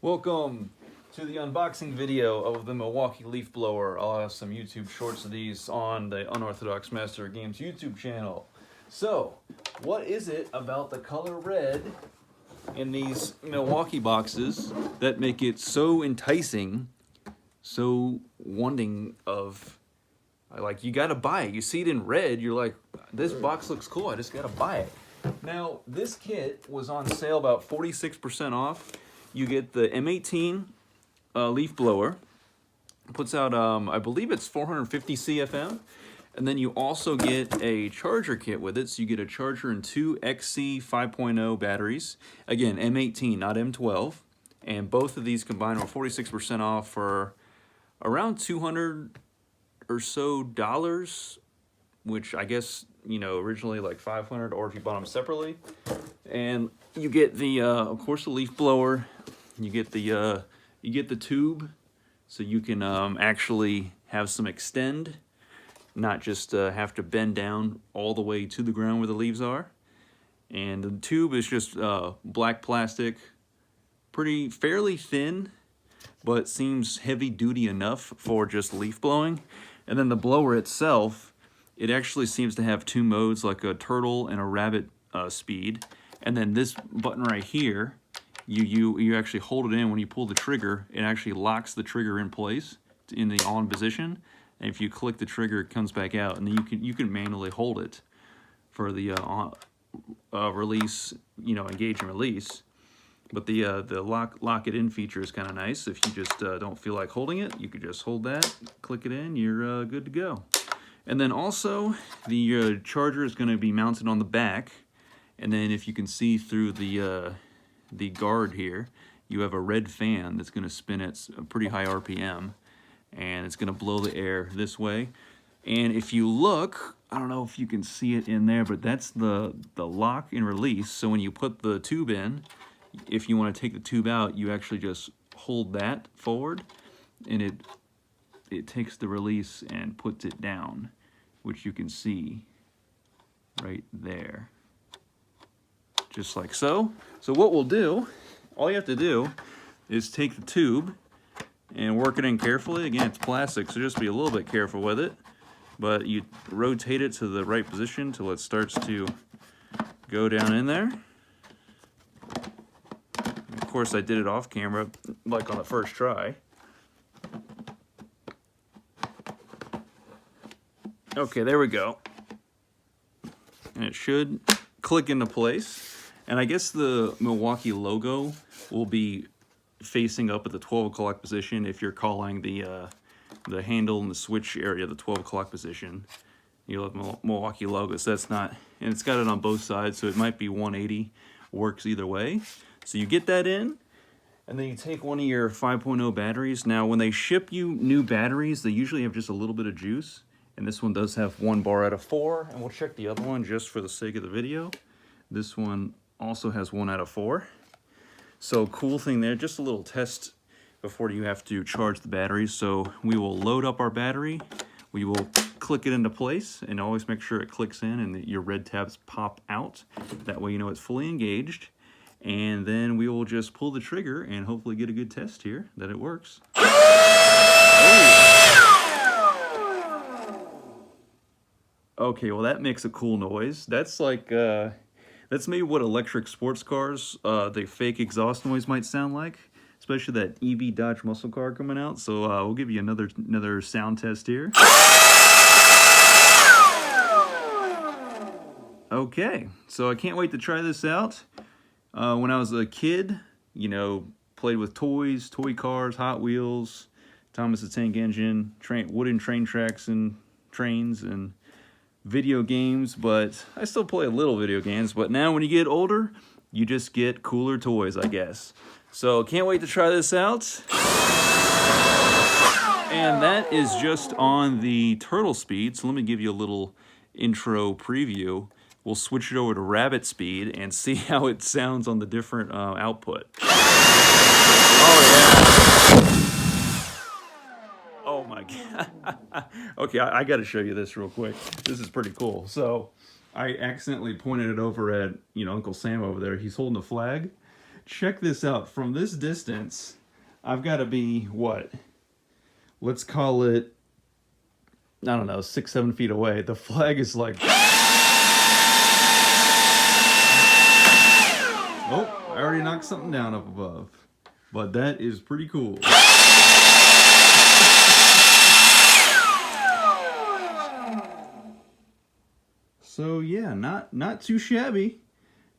Welcome to the unboxing video of the Milwaukee leaf blower. I'll have some YouTube shorts of these on the Unorthodox Master of Games YouTube channel. So, what is it about the color red in these Milwaukee boxes that make it so enticing, so wanting of, like, you gotta buy it. You see it in red, you're like, this box looks cool, I just gotta buy it. Now, this kit was on sale about 46% off. You get the M18 leaf blower. It puts out, I believe it's 450 CFM. And then you also get a charger kit with it. So you get a charger and two XC 5.0 batteries. Again, M18, not M12. And both of these combined are 46% off for around $200 or so dollars, which I guess, you know, originally like $500, or if you bought them separately. And you get the, of course, the leaf blower. You get the tube, so you can actually have some extend, not just have to bend down all the way to the ground where the leaves are. And the tube is just black plastic, fairly thin, but seems heavy duty enough for just leaf blowing. And then the blower itself, it actually seems to have two modes, like a turtle and a rabbit speed. And then this button right here, you actually hold it in. When you pull the trigger, it actually locks the trigger in place in the on position. And if you click the trigger, it comes back out, and then you can manually hold it for the release, you know, engage and release. But the lock it in feature is kind of nice. If you just don't feel like holding it, you could just hold that, click it in, you're good to go. And then also the charger is going to be mounted on the back, and then if you can see through the guard here, you have a red fan that's going to spin at a pretty high RPM, and it's going to blow the air this way. And if you look, I don't know if you can see it in there, but that's the lock and release. So when you put the tube in, if you want to take the tube out, you actually just hold that forward, and it takes the release and puts it down, which you can see right there. Just like so. So what we'll do, all you have to do is take the tube and work it in carefully. Again, it's plastic, so just be a little bit careful with it. But you rotate it to the right position till it starts to go down in there. Of course, I did it off camera, like on the first try. Okay, there we go. And it should click into place. And I guess the Milwaukee logo will be facing up at the 12 o'clock position if you're calling the handle and the switch area the 12 o'clock position. You'll have Milwaukee logo, so that's not, and it's got it on both sides, so it might be 180, works either way. So you get that in, and then you take one of your 5.0 batteries. Now, when they ship you new batteries, they usually have just a little bit of juice, and this one does have 1 bar out of 4, and we'll check the other one just for the sake of the video. This one also has 1 out of 4. So cool thing there, just a little test before you have to charge the battery. So we will load up our battery, we will click it into place, and always make sure it clicks in and your red tabs pop out. That way you know it's fully engaged. And then we will just pull the trigger and hopefully get a good test here that it works. Okay, well that makes a cool noise. That's like, that's maybe what electric sports cars, the fake exhaust noise might sound like, especially that EV Dodge muscle car coming out. So we'll give you another sound test here. Okay, so I can't wait to try this out. When I was a kid, you know, played with toys, toy cars, Hot Wheels, Thomas the Tank Engine, wooden train tracks and trains, and video games. But I still play a little video games, but now when you get older, you just get cooler toys, I guess. So can't wait to try this out. And that is just on the turtle speed, so let me give you a little intro preview. We'll switch it over to rabbit speed and see how it sounds on the different output. Oh yeah. Oh my God. Okay, I gotta show you this real quick. This is pretty cool. So I accidentally pointed it over at, you know, Uncle Sam over there. He's holding a flag. check this out. From this distance, I've got to be, what? Let's call it, I don't know, 6-7 feet away. The flag is like... Oh, I already knocked something down up above. But that is pretty cool. So yeah, not too shabby.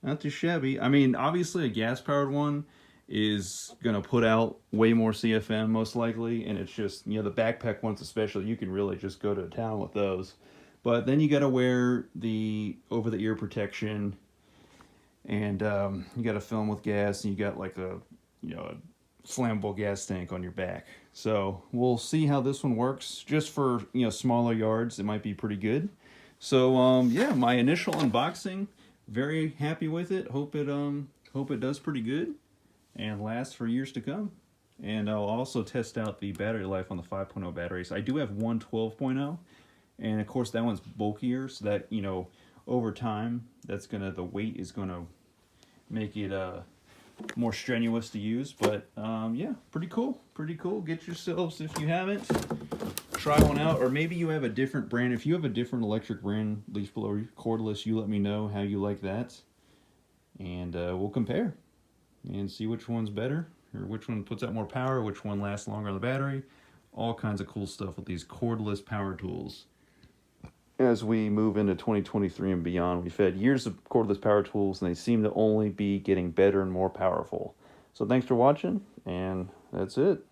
Not too shabby. I mean, obviously a gas-powered one is going to put out way more CFM most likely, and it's just, you know, the backpack ones especially, you can really just go to town with those. But then you got to wear the over-the-ear protection, and you got to fill them with gas, and you got like a, you know, a flammable gas tank on your back. So we'll see how this one works. Just for, you know, smaller yards, it might be pretty good. So yeah, my initial unboxing, very happy with it. Hope it does pretty good and lasts for years to come. And I'll also test out the battery life on the 5.0 batteries. I do have one 12.0, and of course that one's bulkier, so that, you know, over time the weight is gonna make it more strenuous to use. But yeah, pretty cool. Get yourselves, if you haven't, try one out. Or maybe you have a different brand. If you have a different electric brand leaf blower cordless, you let me know how you like that, and we'll compare and see which one's better, or which one puts out more power, which one lasts longer on the battery. All kinds of cool stuff with these cordless power tools. As we move into 2023 and beyond, we've had years of cordless power tools, and they seem to only be getting better and more powerful. So thanks for watching, and that's it.